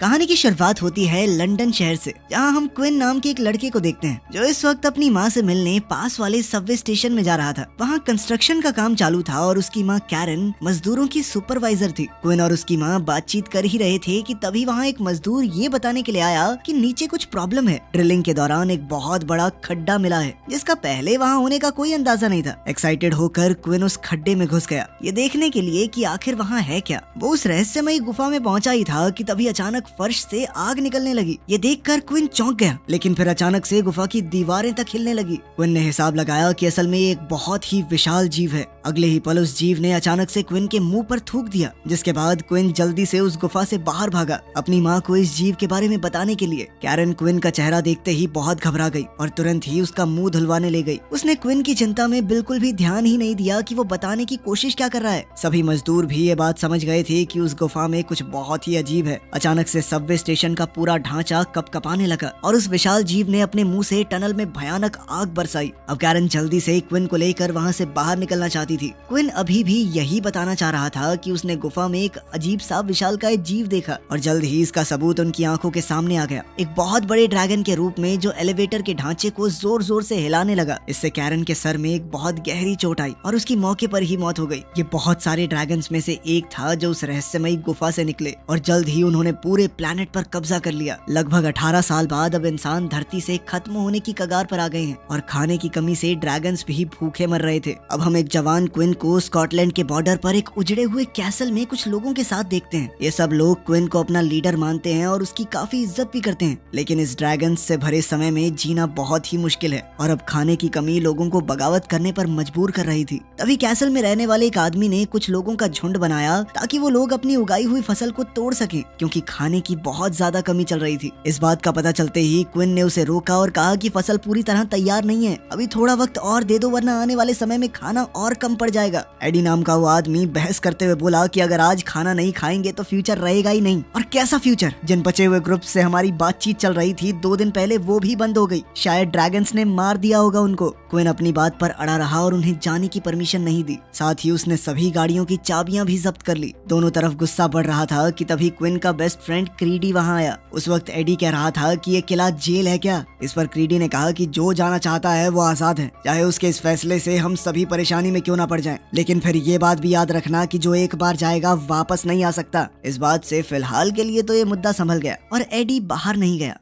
कहानी की शुरुआत होती है लंदन शहर से, जहां हम क्विन नाम के एक लड़के को देखते हैं जो इस वक्त अपनी माँ से मिलने पास वाले सबवे स्टेशन में जा रहा था। वहां कंस्ट्रक्शन का काम चालू था और उसकी माँ कैरन मजदूरों की सुपरवाइजर थी। क्विन और उसकी माँ बातचीत कर ही रहे थे कि तभी वहाँ एक मजदूर ये बताने के लिए आया कि नीचे कुछ प्रॉब्लम है। ड्रिलिंग के दौरान एक बहुत बड़ा खड्डा मिला है जिसका पहले वहाँ होने का कोई अंदाजा नहीं था। एक्साइटेड होकर क्विन उस खड्डे में घुस गया, ये देखने के लिए कि आखिर वहाँ है क्या। वो उस रहस्यमयी गुफा में पहुंचा ही था कि तभी अचानक फर्श से आग निकलने लगी। ये देखकर क्विन चौंक गया, लेकिन फिर अचानक से गुफा की दीवारें तक हिलने लगी। क्विन ने हिसाब लगाया कि असल में ये एक बहुत ही विशाल जीव है। अगले ही पल उस जीव ने अचानक से क्विन के मुंह पर थूक दिया, जिसके बाद क्विन जल्दी से उस गुफा से बाहर भागा अपनी माँ को इस जीव के बारे में बताने के लिए। कैरन क्विन का चेहरा देखते ही बहुत घबरा गई और तुरंत ही उसका मुंह धुलवाने ले गई। उसने क्विन की चिंता में बिल्कुल भी ध्यान ही नहीं दिया कि वो बताने की कोशिश क्या कर रहा है। सभी मजदूर भी ये बात समझ गए थे कि उस गुफा में कुछ बहुत ही अजीब है। अचानक से सबवे स्टेशन का पूरा ढांचा कपकपाने लगा और उस विशाल जीव ने अपने मुंह से टनल में भयानक आग बरसाई। अब कैरन जल्दी से क्विन को लेकर वहाँ से बाहर निकलना चाहती थी। क्विन अभी भी यही बताना चाह रहा था कि उसने गुफा में एक अजीब सा विशालकाय जीव देखा और जल्द ही इसका सबूत उनकी आंखों के सामने आ गया, एक बहुत बड़े ड्रैगन के रूप में जो एलिवेटर के ढांचे को जोर जोर से हिलाने लगा। इससे कैरन के सर में एक बहुत गहरी चोट आई और उसकी मौके पर ही मौत हो गई। ये बहुत सारे ड्रैगन्स में से एक था जो उस रहस्यमयी गुफा से निकले और जल्द ही उन्होंने पूरे प्लेनेट पर कब्जा कर लिया। लगभग 18 साल बाद अब इंसान धरती से खत्म होने की कगार पर आ गए हैं और खाने की कमी से ड्रैगन्स भी भूखे मर रहे थे। अब हम एक जवान क्विन को स्कॉटलैंड के बॉर्डर पर एक उजड़े हुए कैसल में कुछ लोगों के साथ देखते हैं। ये सब लोग क्विन को अपना लीडर मानते हैं और उसकी काफी इज्जत भी करते हैं, लेकिन इस ड्रैगन से भरे समय में जीना बहुत ही मुश्किल है और अब खाने की कमी लोगों को बगावत करने पर मजबूर कर रही थी। तभी कैसल में रहने वाले एक आदमी ने कुछ लोगों का झुंड बनाया ताकि वो लोग अपनी उगाई हुई फसल को तोड़ सकें, क्योंकि खाने की बहुत ज्यादा कमी चल रही थी। इस बात का पता चलते ही क्विन ने उसे रोका और कहा कि फसल पूरी तरह तैयार नहीं है, अभी थोड़ा वक्त और दे दो वरना आने वाले समय में खाना और कम पड़ जाएगा। एडी नाम का वो आदमी बहस करते हुए बोला कि अगर आज खाना नहीं खाएंगे तो फ्यूचर रहेगा ही नहीं। और कैसा फ्यूचर? जिन बचे हुए ग्रुप से हमारी बातचीत चल रही थी 2 दिन पहले वो भी बंद हो गई, शायद ड्रैगन्स ने मार दिया होगा उनको। क्विन अपनी बात पर अड़ा रहा और उन्हें जाने की परमिशन नहीं दी। साथ ही उसने सभी गाड़ियों की चाबियां भी जब्त कर ली। दोनों तरफ गुस्सा बढ़ रहा था कि तभी क्विन का बेस्ट फ्रेंड क्रीडी वहां आया। उस वक्त एडी कह रहा था कि ये किला जेल है क्या। इस पर क्रीडी ने कहा कि जो जाना चाहता है वो आजाद है, चाहे उसके इस फैसले से हम सभी परेशानी में क्यों ना पड़ जाएं। लेकिन फिर ये बात भी याद रखना कि जो एक बार जाएगा वापस नहीं आ सकता। इस बात से फिलहाल के लिए तो ये मुद्दा संभल गया और एडी बाहर नहीं गया।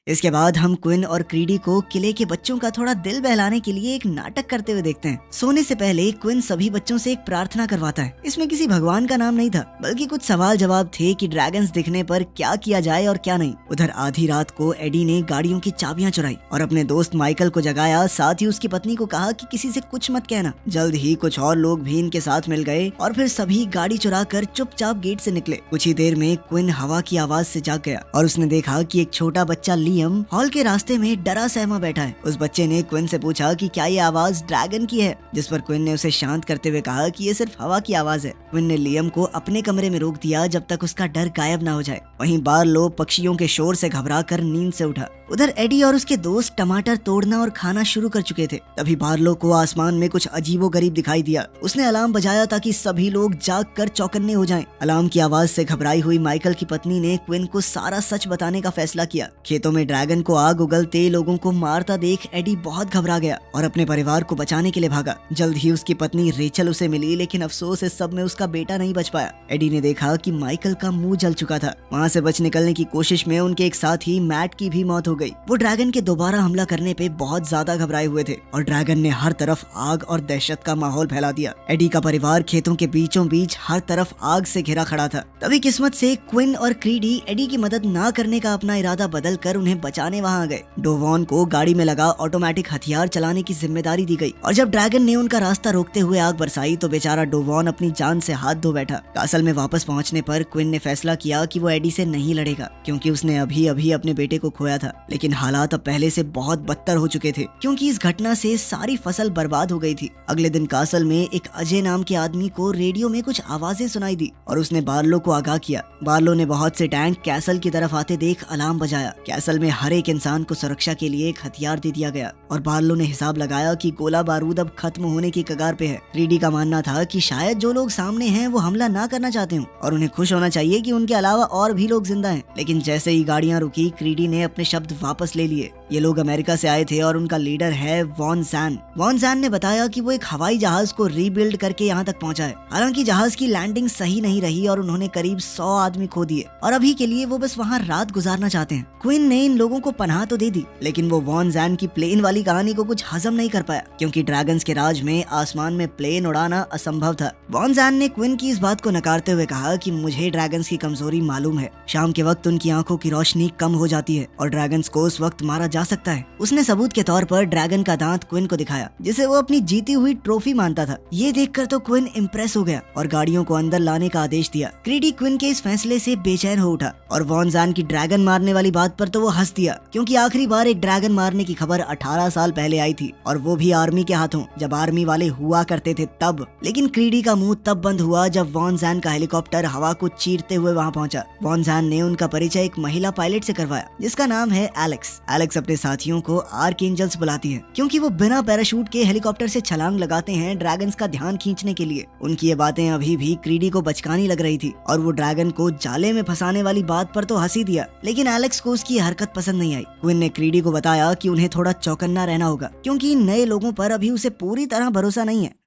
इसके बाद हम क्विन और क्रीडी को किले के बच्चों का थोड़ा दिल बहलाने के लिए एक नाटक करते हुए देखते हैं। सोने से पहले क्विन सभी बच्चों से एक प्रार्थना करवाता है। इसमें किसी भगवान का नाम नहीं था, बल्कि कुछ सवाल जवाब थे कि ड्रैगन्स दिखने पर क्या किया जाए और क्या नहीं। उधर आधी रात को एडी ने गाड़ियों की चाबियां चुराई और अपने दोस्त माइकल को जगाया। साथ ही उसकी पत्नी को कहा कि किसी से कुछ मत कहना। जल्द ही कुछ और लोग भी इनके साथ मिल गए और फिर सभी गाड़ी चुरा कर चुपचाप गेट से निकले। कुछ ही देर में क्विन हवा की आवाज से जाग गया और उसने देखा कि एक छोटा बच्चा लियम हॉल के रास्ते में डरा सहमा बैठा है। उस बच्चे ने क्विन से पूछा कि क्या ये आवाज ड्रैगन की है, जिस पर क्विन ने उसे शांत करते हुए कहा कि ये सिर्फ हवा की आवाज है। क्विन ने लियम को अपने कमरे में रोक दिया जब तक उसका डर गायब ना हो जाए। वहीं बार्लो पक्षियों के शोर से घबरा कर नींद से उठा। उधर एडी और उसके दोस्त टमाटर तोड़ना और खाना शुरू कर चुके थे। तभी बार्लो को आसमान में कुछ अजीबोगरीब दिखाई दिया। उसने अलार्म बजाया ताकि सभी लोग जाग कर चौकन्ने हो जाएं। अलार्म की आवाज से घबराई हुई माइकल की पत्नी ने क्विन को सारा सच बताने का फैसला किया। खेतों में ड्रैगन को आग उगलते लोगों को मारता देख एडी बहुत घबरा गया और अपने परिवार को बचाने के लिए भागा। जल्द ही उसकी पत्नी रेचल उसे मिली, लेकिन अफसोस इस सब में उसका बेटा नहीं बच पाया। एडी ने देखा कि माइकल का मुंह जल चुका था। वहाँ से बच निकलने की कोशिश में उनके एक साथी मैट की भी मौत हो गई। वो ड्रैगन के दोबारा हमला करने पे बहुत ज्यादा घबराए हुए थे और ड्रैगन ने हर तरफ आग और दहशत का माहौल फैला दिया। एडी का परिवार खेतों के बीचों बीच हर तरफ आग से घिरा खड़ा था। तभी किस्मत से क्विन और क्रीडी एडी की मदद ना करने का अपना इरादा बदल कर उन्हें बचाने वहाँ आ गए। डोवॉन को गाड़ी में लगा ऑटोमेटिक हथियार चलाने की जिम्मेदारी दी गई और जब ड्रैगन ने उनका रास्ता रोकते हुए आग बरसाई तो बेचारा डोवॉन अपनी जान से हाथ धो बैठा। कासल में वापस पहुंचने पर क्विन ने फैसला किया कि वो एडी से नहीं लड़ेगा, क्योंकि उसने अभी अभी अपने बेटे को खोया था। लेकिन हालात अब पहले से बहुत बदतर हो चुके थे क्योंकि इस घटना से सारी फसल बर्बाद हो गई थी। अगले दिन कासल में एक अजय नाम के आदमी को रेडियो में कुछ आवाजें सुनाई दी और उसने बार्लो को आगाह किया। बार्लो ने बहुत से टैंक कैसल की तरफ आते देख अलार्म बजाया। कैसल में हर एक इंसान को सुरक्षा के लिए एक हथियार दे दिया गया और बार्लो ने हिसाब लगाया कि गोला बारूद अब खत्म होने की कगार पे है। क्रीडी का मानना था कि शायद जो लोग सामने हैं वो हमला ना करना चाहते हो और उन्हें खुश होना चाहिए कि उनके अलावा और भी लोग जिंदा हैं। लेकिन जैसे ही गाड़ियां रुकी, क्रीडी ने अपने शब्द वापस ले लिए। ये लोग अमेरिका से आए थे और उनका लीडर है वॉन जैन। वॉन जैन ने बताया कि वो एक हवाई जहाज को रीबिल्ड करके यहाँ तक पहुँचा है। हालांकि जहाज की लैंडिंग सही नहीं रही और उन्होंने करीब 100 आदमी खो दिए और अभी के लिए वो बस वहाँ रात गुजारना चाहते हैं। क्विन ने इन लोगों को पनाह तो दे दी, लेकिन वो वॉन जैन की प्लेन वाली कहानी को कुछ हजम नहीं कर पाया क्योंकि ड्रैगन्स के राज में आसमान में प्लेन उड़ाना असंभव था। वॉन जैन ने क्विन की इस बात को नकारते हुए कहा कि मुझे ड्रैगन्स की कमजोरी मालूम है। शाम के वक्त उनकी आंखों की रोशनी कम हो जाती है और ड्रैगन्स को उस वक्त मारा जा सकता है। उसने सबूत के तौर पर ड्रैगन का दांत क्विन को दिखाया जिसे वो अपनी जीती हुई ट्रॉफी मानता था। ये देखकर तो क्विन इम्प्रेस हो गया और गाड़ियों को अंदर लाने का आदेश दिया। क्रीडी क्विन के इस फैसले से बेचैन हो उठा और वॉन जैन की ड्रैगन मारने वाली बात पर तो वो हंस दिया क्योंकि आखिरी बार एक ड्रैगन मारने की खबर 18 साल पहले आई थी और वो भी आर्मी के हाथों, जब आर्मी वाले हुआ करते थे तब। लेकिन क्रीडी का मुंह तब बंद हुआ जब वॉन जैन का हेलीकॉप्टर हवा को चीरते हुए वहाँ पहुंचा। वॉन जैन ने उनका परिचय एक महिला पायलट से करवाया जिसका नाम है एलेक्स। एलेक्स अपने साथियों को आर्कएंजल्स बुलाती है क्योंकि वो बिना पैराशूट के हेलीकॉप्टर से छलांग लगाते हैं ड्रैगन्स का ध्यान खींचने के लिए। उनकी ये बातें अभी भी क्रीडी को बचकानी लग रही थी और वो ड्रैगन को जाले में फंसाने वाली बात पर तो हंसी दिया, लेकिन एलेक्स को उसकी हरकत पसंद नहीं आई। क्विन ने क्रीडी को बताया कि उन्हें थोड़ा चौकन्ना रहना होगा क्योंकि इन नए लोगों पर अभी उसे पूरी तरह भरोसा नहीं है।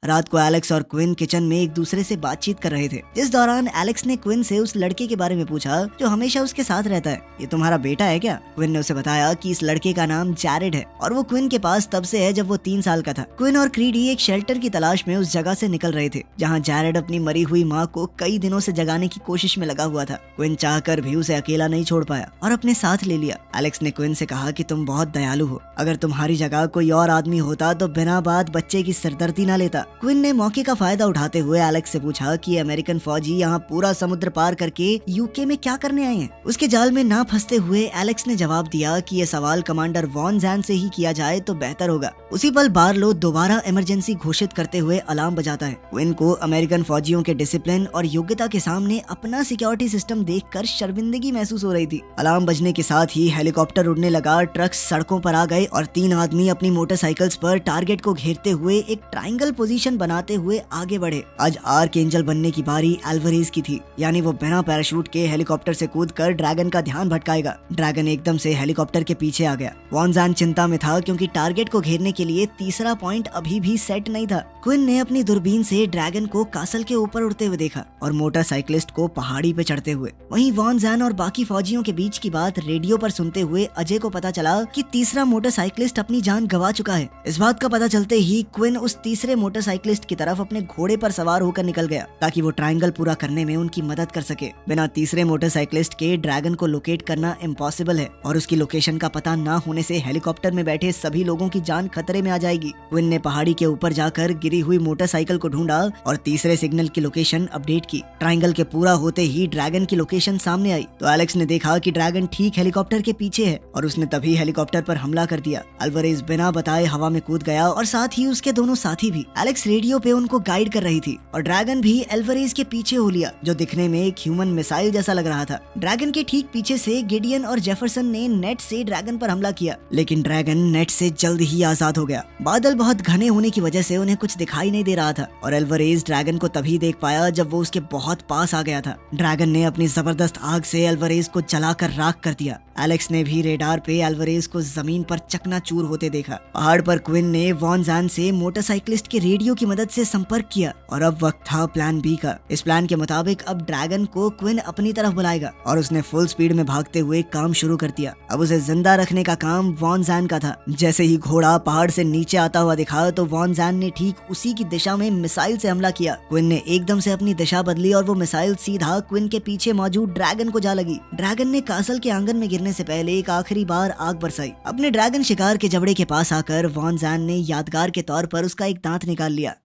रात को एलेक्स और क्विन किचन में एक दूसरे से बातचीत कर रहे थे। इस दौरान एलेक्स ने क्विन से उस लड़के के बारे में पूछा जो हमेशा उसके साथ रहता है। ये तुम्हारा बेटा है क्या? क्विन ने उसे बताया कि इस लड़के का नाम जैरेड है और वो क्विन के पास तब से है जब वो 3 साल का था। क्विन और क्रीडी एक शेल्टर की तलाश में उस जगह से निकल रहे थे जहाँ जैरेड अपनी मरी हुई माँ को कई दिनों से जगाने की कोशिश में लगा हुआ था। क्विन चाहकर भी उसे अकेला नहीं छोड़ पाया और अपने साथ ले लिया। एलेक्स ने क्विन से कहा कि तुम बहुत दयालु हो, अगर तुम्हारी जगह कोई और आदमी होता तो बिना बात बच्चे की सिरदर्दी न लेता। क्विन ने मौके का फायदा उठाते हुए एलेक्स से पूछा कि अमेरिकन फौजी यहाँ पूरा समुद्र पार करके यूके में क्या करने आए हैं। उसके जाल में ना फंसते हुए एलेक्स ने जवाब दिया कि ये सवाल कमांडर वॉन जैन से ही किया जाए तो बेहतर होगा। उसी पल बार्लो दोबारा इमरजेंसी घोषित करते हुए अलार्म बजाता है। क्विन को अमेरिकन फौजियों के डिसिप्लिन और योग्यता के सामने अपना सिक्योरिटी सिस्टम देखकर शर्मिंदगी महसूस हो रही थी। अलार्म बजने के साथ ही हेलीकॉप्टर उड़ने लगा, ट्रक सड़कों पर आ गए और 3 आदमी अपनी मोटरसाइकिल्स पर टारगेट को घेरते हुए एक ट्रायंगल पोजीशन बनाते हुए आगे बढ़े। आज आर्कएंजल बनने की बारी एल्वरेज की थी, यानी वो बिना पैराशूट के हेलीकॉप्टर से कूदकर ड्रैगन का ध्यान भटकाएगा। ड्रैगन एकदम से हेलीकॉप्टर के पीछे आ गया। वॉन जैन चिंता में था क्योंकि टारगेट को घेरने के लिए तीसरा पॉइंट अभी भी सेट नहीं था। क्विन ने अपनी दूरबीन से ड्रैगन को कासल के ऊपर उड़ते हुए देखा और मोटरसाइकिलिस्ट को पहाड़ी पे चढ़ते हुए। वहीं वॉन जैन और बाकी फौजियों के बीच की बात रेडियो पर सुनते हुए अजय को पता चला कि तीसरा मोटरसाइकिलिस्ट अपनी जान गंवा चुका है। इस बात का पता चलते ही क्विन उस तीसरे मोटरसाइकिलिस्ट की तरफ अपने घोड़े पर सवार होकर निकल गया ताकि वो ट्रायंगल पूरा करने में उनकी मदद कर सके। बिना तीसरे मोटरसाइकिलिस्ट के ड्रैगन को लोकेट करना इम्पॉसिबल है और उसकी लोकेशन का पता ना होने से हेलीकॉप्टर में बैठे सभी लोगों की जान खतरे में आ जाएगी। क्विन ने पहाड़ी के ऊपर जाकर गिरी हुई मोटरसाइकिल को ढूंढा और तीसरे सिग्नल की लोकेशन अपडेट की। ट्रायंगल के पूरा होते ही ड्रैगन की लोकेशन सामने आई तो एलेक्स ने देखा कि ड्रैगन ठीक हेलीकॉप्टर के पीछे है और उसने तभी हेलीकॉप्टर पर हमला कर दिया। अल्वरेज बिना बताए हवा में कूद गया और साथ ही उसके दोनों साथी भी। एलेक्स रेडियो पे उनको गाइड कर रही थी और ड्रैगन भी एल्वरेज के पीछे हो लिया जो दिखने में एक ह्यूमन मिसाइल जैसा लग रहा था। ड्रैगन के ठीक पीछे से गिडियन और जेफरसन ने नेट से ड्रैगन पर हमला किया, लेकिन ड्रैगन नेट से जल्द ही आजाद हो गया। बादल बहुत घने होने की वजह से उन्हें कुछ दिखाई नहीं दे रहा था और एल्वरेज ड्रैगन को तभी देख पाया जब वो उसके बहुत पास आ गया था। ड्रैगन ने अपनी जबरदस्त आग से एल्वरेज को जलाकर राख कर दिया। एलेक्स ने भी रेडार पे एल्वरेज को जमीन पर चकनाचूर होते देखा। पहाड़ पर क्विन ने वॉन जैन से मोटरसाइकिलिस्ट के रेडियो की मदद से संपर्क किया और अब वक्त था प्लान बी का। इस प्लान के मुताबिक अब ड्रैगन को क्विन अपनी तरफ बुलाएगा और उसने फुल स्पीड में भागते हुए काम शुरू कर दिया। अब उसे जिंदा रखने का काम वॉन जैन का था। जैसे ही घोड़ा पहाड़ से नीचे आता हुआ दिखा तो वॉन जैन ने ठीक उसी की दिशा में मिसाइल से हमला किया। क्विन ने एकदम से अपनी दिशा बदली और वो मिसाइल सीधा क्विन के पीछे मौजूद ड्रैगन को जा लगी। ड्रैगन ने कासल के आंगन में गिरने से पहले एक आखिरी बार आग बरसाई। अपने ड्रैगन शिकार के जबड़े के पास आकर वॉन जैन ने यादगार के तौर पर उसका एक दांत निकाल लिया।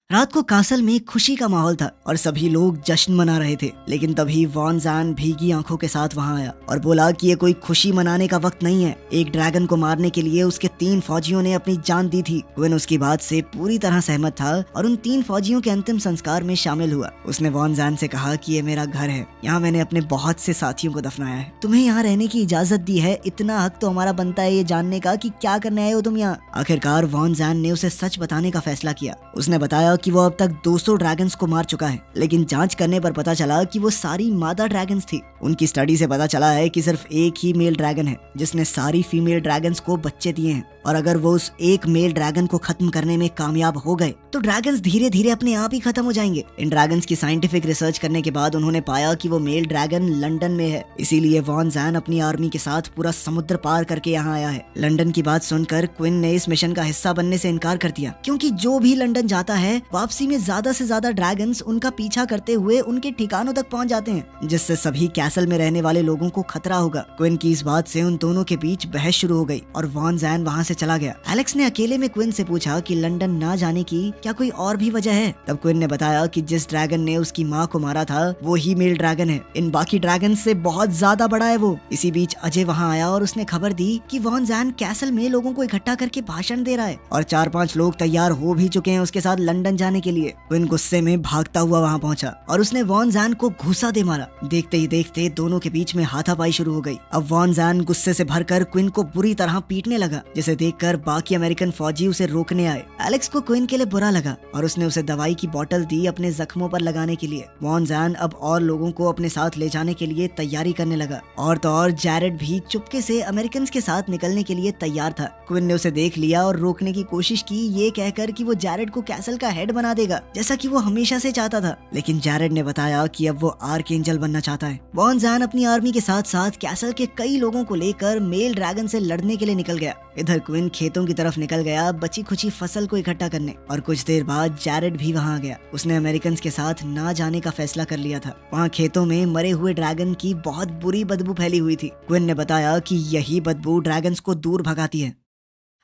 रात को कासल में खुशी का माहौल था और सभी लोग जश्न मना रहे थे, लेकिन तभी वॉन जैन भीगी आंखों के साथ वहां आया और बोला कि ये कोई खुशी मनाने का वक्त नहीं है। एक ड्रैगन को मारने के लिए उसके 3 फौजियों ने अपनी जान दी थी। क्विन उसकी बात से पूरी तरह सहमत था और उन 3 फौजियों के अंतिम संस्कार में शामिल हुआ। उसने वॉन जैन से कहा कि ये मेरा घर है, यहाँ मैंने अपने बहुत से साथियों को दफनाया है, तुम्हें यहाँ रहने की इजाजत दी है, इतना हक तो हमारा बनता है ये जानने का कि क्या करने आए हो तुम यहाँ। आखिरकार वॉन जैन ने उसे सच बताने का फैसला किया। उसने बताया कि वो अब तक 200 ड्रैगन्स को मार चुका है, लेकिन जांच करने पर पता चला कि वो सारी मादा ड्रैगन्स थी। उनकी स्टडी से पता चला है कि सिर्फ एक ही मेल ड्रैगन है जिसने सारी फीमेल ड्रैगन्स को बच्चे दिए हैं, और अगर वो उस एक मेल ड्रैगन को खत्म करने में कामयाब हो गए तो ड्रैगन्स धीरे धीरे अपने आप ही खत्म हो जाएंगे। इन ड्रैगन्स की साइंटिफिक रिसर्च करने के बाद उन्होंने पाया कि वो मेल ड्रैगन लंदन में है, इसीलिए वॉन जैन अपनी आर्मी के साथ पूरा समुद्र पार करके यहाँ आया है। लंदन की बात सुनकर क्विन ने इस मिशन का हिस्सा बनने से इनकार कर दिया, क्योंकि जो भी लंदन जाता है वापसी में ज्यादा से ज्यादा ड्रैगन्स उनका पीछा करते हुए उनके ठिकानों तक पहुँच जाते हैं, जिससे सभी कैसल में रहने वाले लोगों को खतरा होगा। क्विन की इस बात से उन दोनों के बीच बहस शुरू हो गई और वॉन जैन वहाँ से चला गया। एलेक्स ने अकेले में क्विन से पूछा कि लंदन ना जाने की क्या कोई और भी वजह है। तब क्विन ने बताया कि जिस ड्रैगन ने उसकी माँ को मारा था वो ही मेल ड्रैगन है, इन बाकी ड्रैगन से बहुत ज्यादा बड़ा है वो। इसी बीच अजय वहाँ आया और उसने खबर दी कि वॉन जैन कैसल में लोगों को इकट्ठा करके भाषण दे रहा है और 4-5 लोग तैयार हो भी चुके हैं उसके साथ लंदन जाने के लिए। क्विन गुस्से में भागता हुआ वहाँ पहुँचा और उसने वॉन जैन को घूसा दे मारा। देखते ही देखते दोनों के बीच में हाथापाई शुरू हो गई। अब वॉन जैन गुस्से से भरकर क्विन को बुरी तरह पीटने लगा, जिसे देखकर बाकी अमेरिकन फौजी उसे रोकने आए। एलेक्स को क्विन के लिए बुरा लगा और उसने उसे दवाई की बोतल दी अपने जख्मों पर लगाने के लिए। वॉन जैन अब और लोगों को अपने साथ ले जाने के लिए तैयारी करने लगा, और तो और जैरेड भी चुपके से अमेरिकन के साथ निकलने के लिए तैयार था। क्विन ने उसे देख लिया और रोकने की कोशिश की, ये कहकर कि वो जैरेड को कैसल का हेड बना देगा, जैसा कि वो हमेशा से चाहता था। लेकिन जैरेड ने बताया कि अब वो आर्कएंजल बनना चाहता है। वॉन जैन अपनी आर्मी के साथ साथ कैसल के कई लोगों को लेकर मेल ड्रैगन से लड़ने के लिए निकल गया। इधर क्विन खेतों की तरफ निकल गया बची खुची फसल को इकट्ठा करने, और कुछ देर बाद जैरेड भी वहाँ आ गया। उसने अमेरिकन के साथ ना जाने का फैसला कर लिया था। वहाँ खेतों में मरे हुए ड्रैगन की बहुत बुरी बदबू फैली हुई थी। क्विन ने बताया कि यही बदबू ड्रैगन्स को दूर भगाती है।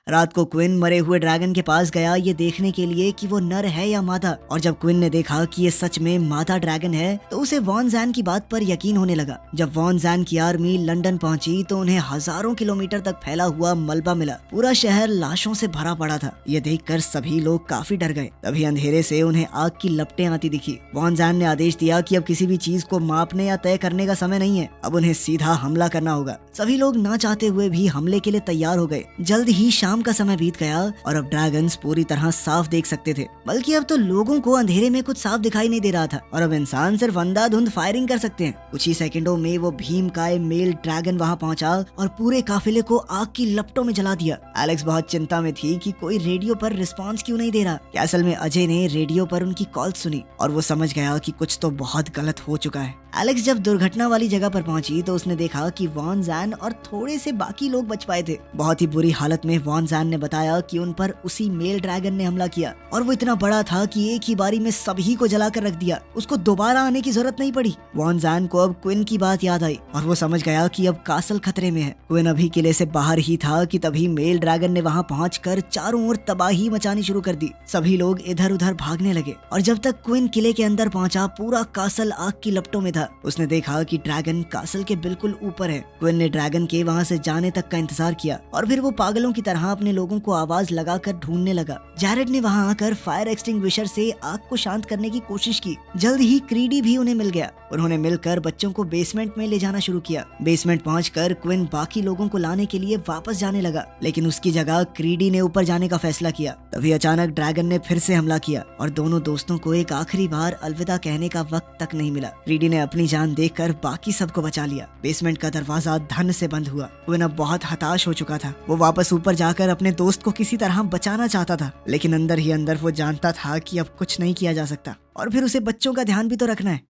रात को क्विन मरे हुए ड्रैगन के पास गया ये देखने के लिए कि वो नर है या मादा, और जब क्विन ने देखा कि ये सच में मादा ड्रैगन है तो उसे वॉन जैन की बात पर यकीन होने लगा। जब वॉन जैन की आर्मी लंदन पहुंची तो उन्हें हजारों किलोमीटर तक फैला हुआ मलबा मिला। पूरा शहर लाशों से भरा पड़ा था। ये देखकर सभी लोग काफी डर गए। तभी अंधेरे से उन्हें आग की लपटें आती दिखी। वॉन जैन ने आदेश दिया कि अब किसी भी चीज को मापने या तय करने का समय नहीं है, अब उन्हें सीधा हमला करना होगा। सभी लोग ना चाहते हुए भी हमले के लिए तैयार हो गए। जल्द ही शाम का समय बीत गया और अब ड्रैगन्स पूरी तरह साफ देख सकते थे, बल्कि अब तो लोगों को अंधेरे में कुछ साफ दिखाई नहीं दे रहा था, और अब इंसान सिर्फ अंधाधुंध फायरिंग कर सकते हैं। कुछ ही सेकंडों में वो भीमकाय मेल ड्रैगन वहां पहुंचा और पूरे काफिले को आग की लपटों में जला दिया। एलेक्स बहुत चिंता में थी कि कोई रेडियो पर रिस्पांस क्यों नहीं दे रहा। कैसल में अजय ने रेडियो पर उनकी कॉल सुनी और वो समझ गया कि कुछ तो बहुत गलत हो चुका है। एलेक्स जब दुर्घटना वाली जगह पर पहुंची तो उसने देखा कि वॉन जैन और थोड़े से बाकी लोग बच पाए थे। बहुत ही बुरी हालत में वॉन जैन ने बताया कि उन पर उसी मेल ड्रैगन ने हमला किया, और वो इतना बड़ा था कि एक ही बारी में सभी को जलाकर रख दिया। उसको दोबारा आने की जरूरत नहीं पड़ी। वॉन जैन को अब क्विन की बात याद आई और वो समझ गया कि अब कासल खतरे में है। क्विन अभी किले से बाहर ही था कि तभी मेल ड्रैगन ने वहां पहुंचकर चारों ओर तबाही मचानी शुरू कर दी। सभी लोग इधर उधर भागने लगे और जब तक क्विन किले के अंदर पहुंचा पूरा कासल आग की लपटों में था। उसने देखा कि ड्रैगन कासल के बिल्कुल ऊपर है। क्विन ने ड्रैगन के वहां से जाने तक का इंतजार किया और फिर वो पागलों की तरह अपने लोगों को आवाज लगाकर ढूंढने लगा। जैरेड ने वहां आकर फायर एक्सटिंग्विशर से आग को शांत करने की कोशिश की। जल्द ही क्रीडी भी उन्हें मिल गया। उन्होंने मिलकर बच्चों को बेसमेंट में ले जाना शुरू किया। बेसमेंट पहुंचकर क्विन बाकी लोगों को लाने के लिए वापस जाने लगा, लेकिन उसकी जगह क्रीडी ने ऊपर जाने का फैसला किया। तभी अचानक ड्रैगन ने फिर से हमला किया और दोनों दोस्तों को एक आखिरी बार अलविदा कहने का वक्त तक नहीं मिला। क्रीडी ने अपनी जान देखकर बाकी सबको बचा लिया। बेसमेंट का दरवाजा धन से बंद हुआ। क्विन अब बहुत हताश हो चुका था। वो वापस ऊपर जाकर अपने दोस्त को किसी तरह बचाना चाहता था, लेकिन अंदर ही अंदर वो जानता था कि अब कुछ नहीं किया जा सकता और फिर उसे बच्चों का ध्यान भी तो रखना है।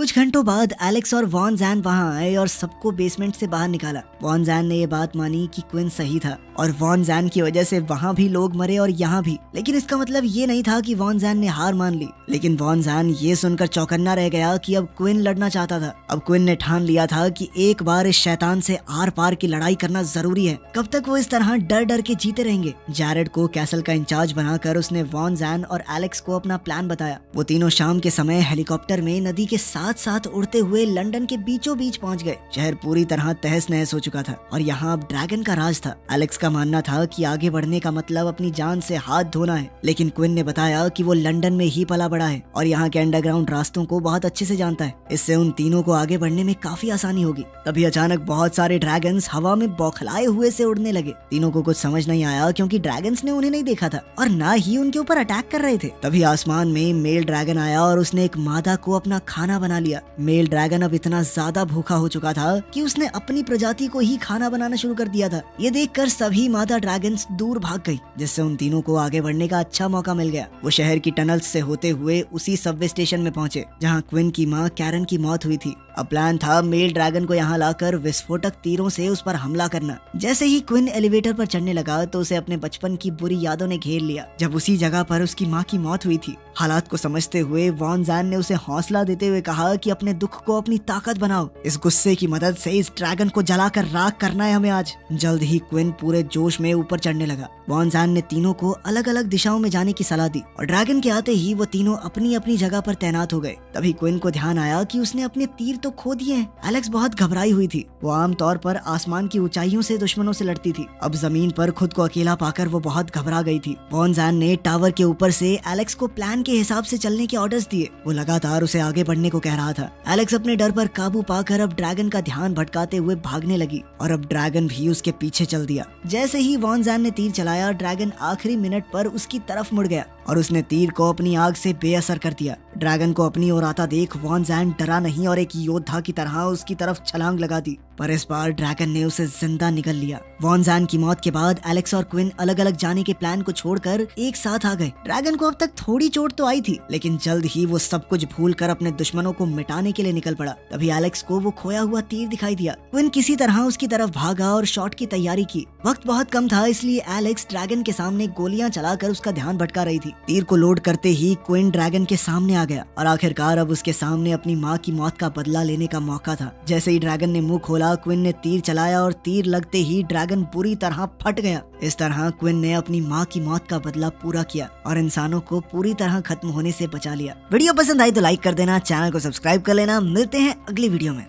कुछ घंटों बाद एलेक्स और वॉन जैन वहाँ आए और सबको बेसमेंट से बाहर निकाला। वॉन जैन ने ये बात मानी कि क्विन सही था और वॉन जैन की वजह से वहाँ भी लोग मरे और यहाँ भी। लेकिन इसका मतलब ये नहीं था कि वॉन जैन ने हार मान ली। लेकिन वॉन जैन ये सुनकर चौकन्ना रह गया कि अब क्विन लड़ना चाहता था। अब क्विन ने ठान लिया था कि एक बार इस शैतान से आर पार की लड़ाई करना जरूरी है। कब तक वो इस तरह डर डर के जीते रहेंगे। जैरेड को कैसल का इंचार्ज बनाकर उसने वॉन जैन और एलेक्स को अपना प्लान बताया। वो तीनों शाम के समय हेलीकॉप्टर में नदी के साथ साथ उड़ते हुए लंदन के बीचों बीच पहुंच गए। शहर पूरी तरह तहस नहस हो चुका था और यहाँ अब ड्रैगन का राज था। एलेक्स का मानना था कि आगे बढ़ने का मतलब अपनी जान से हाथ धोना है, लेकिन क्विन ने बताया कि वो लंदन में ही पला बड़ा है और यहाँ के अंडरग्राउंड रास्तों को बहुत अच्छे से जानता है। इससे उन तीनों को आगे बढ़ने में काफी आसानी होगी। तभी अचानक बहुत सारे ड्रैगन्स हवा में बौखलाए हुए से उड़ने लगे। तीनों को कुछ समझ नहीं आया क्योंकि ड्रैगन्स ने उन्हें नहीं देखा था और ना ही उनके ऊपर अटैक कर रहे थे। तभी आसमान में मेल ड्रैगन आया और उसने एक मादा को अपना खाना बना लिया। मेल ड्रैगन अब इतना ज्यादा भूखा हो चुका था कि उसने अपनी प्रजाति को ही खाना बनाना शुरू कर दिया था। ये देखकर सभी मादा ड्रैगन्स दूर भाग गई, जिससे उन तीनों को आगे बढ़ने का अच्छा मौका मिल गया। वो शहर की टनल्स से होते हुए उसी सबवे स्टेशन में पहुंचे जहां क्विन की मां कैरन की मौत हुई थी। अब प्लान था मेल ड्रैगन को यहाँ लाकर विस्फोटक तीरों से उस पर हमला करना। जैसे ही क्विन एलिवेटर पर चढ़ने लगा तो उसे अपने बचपन की बुरी यादों ने घेर लिया, जब उसी जगह पर उसकी माँ की मौत हुई थी। हालात को समझते हुए वॉन जैन ने उसे हौसला देते हुए कहा कि अपने दुख को अपनी ताकत बनाओ। इस गुस्से की मदद से इस ड्रैगन को जलाकर राख करना है हमें आज। जल्द ही क्विन पूरे जोश में ऊपर चढ़ने लगा। वॉन जैन ने तीनों को अलग अलग दिशाओं में जाने की सलाह दी और ड्रैगन के आते ही वो तीनों अपनी अपनी जगह पर तैनात हो गए। तभी क्विन को ध्यान आया कि उसने अपने तीर तो खो दिए हैं। एलेक्स बहुत घबराई हुई थी। वो आमतौर पर आसमान की ऊंचाइयों से दुश्मनों से लड़ती थी। अब जमीन पर खुद को अकेला पाकर वो बहुत घबरा गई थी। वॉन जैन ने टावर के ऊपर से एलेक्स को प्लान के हिसाब से चलने के ऑर्डर्स दिए। वो लगातार उसे आगे बढ़ने को कह रहा था। एलेक्स अपने डर पर काबू पाकर अब ड्रैगन का ध्यान भटकाते हुए भागने लगी और अब ड्रैगन भी उसके पीछे चल दिया। जैसे ही वॉन जैन ने तीर चलाया, ड्रैगन आखिरी मिनट पर उसकी तरफ मुड़ गया और उसने तीर को अपनी आग से बेअसर कर दिया। ड्रैगन को अपनी ओर आता देख वॉन जैन डरा नहीं और एक योद्धा की तरह उसकी तरफ छलांग लगा दी, पर इस बार ड्रैगन ने उसे जिंदा निगल लिया। वॉन जैन की मौत के बाद एलेक्स और क्विन अलग अलग जाने के प्लान को छोड़कर एक साथ आ गए। ड्रैगन को अब तक थोड़ी चोट तो आई थी, लेकिन जल्द ही वो सब कुछ भूलकर अपने दुश्मनों को मिटाने के लिए निकल पड़ा। तभी एलेक्स को वो खोया हुआ तीर दिखाई दिया। क्विन किसी तरह उसकी तरफ भागा और शॉट की तैयारी की। वक्त बहुत कम था, इसलिए एलेक्स ड्रैगन के सामने गोलियां चलाकर उसका ध्यान भटका रही थी। तीर को लोड करते ही क्विन ड्रैगन के सामने आ गया और आखिरकार अब उसके सामने अपनी माँ की मौत का बदला लेने का मौका था। जैसे ही ड्रैगन ने मुंह खोला, क्विन ने तीर चलाया और तीर लगते ही ड्रैगन बुरी तरह फट गया। इस तरह क्विन ने अपनी माँ की मौत का बदला पूरा किया और इंसानों को पूरी तरह खत्म होने से बचा लिया। वीडियो पसंद आई तो लाइक कर देना, चैनल को सब्सक्राइब कर लेना। मिलते हैं अगली वीडियो में।